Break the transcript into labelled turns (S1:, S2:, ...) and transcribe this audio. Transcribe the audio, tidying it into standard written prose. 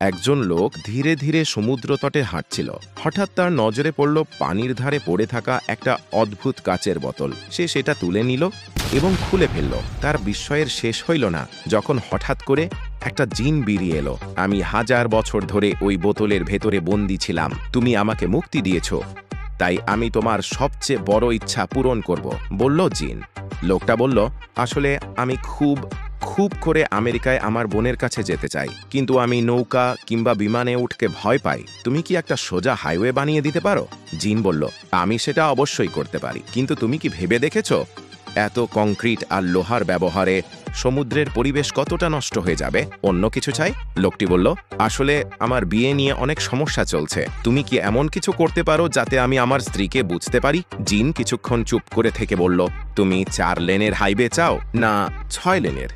S1: একজন লোক ধীরে ধীরে সমুদ্র তটে হাঁটছিল। হঠাৎ তার নজরে পড়ল পানির ধারে পড়ে থাকা একটা অদ্ভুত কাচের বোতল। সে সেটা তুলে নিল এবং খুলে ফেলল। তার বিস্ময়ের শেষ হইল না যখন হঠাৎ করে একটা জিন বেরিয়ে এলো। আমি 1000 বছর ধরে ওই বোতলের ভেতরে বন্দী ছিলাম। তুমি আমাকে মুক্তি দিয়েছ, তাই আমি তোমার সবচেয়ে বড় ইচ্ছা পূরণ করব, বলল জিন। লোকটা বলল, আসলে আমি খুব করে আমেরিকায় আমার বোনের কাছে যেতে চাই, কিন্তু আমি নৌকা কিংবা বিমানে উঠতে ভয় পাই। তুমি কি একটা সোজা হাইওয়ে বানিয়ে দিতে পারো? জিন বলল, আমি সেটা অবশ্যই করতে পারি, কিন্তু তুমি কি ভেবে দেখেছো এত কংক্রিট আর লোহার ব্যবহারে সমুদ্রের পরিবেশ কতটা নষ্ট হয়ে যাবে? অন্য কিছু চাই? লোকটি বলল, আসলে আমার বিয়ে নিয়ে অনেক সমস্যা চলছে। তুমি কি এমন কিছু করতে পারো যাতে আমি আমার স্ত্রীকে বুঝতে পারি? জিন কিছুক্ষণ চুপ করে থেকে বলল, তুমি 4 লেনের হাইওয়ে চাও না 6 লেনের?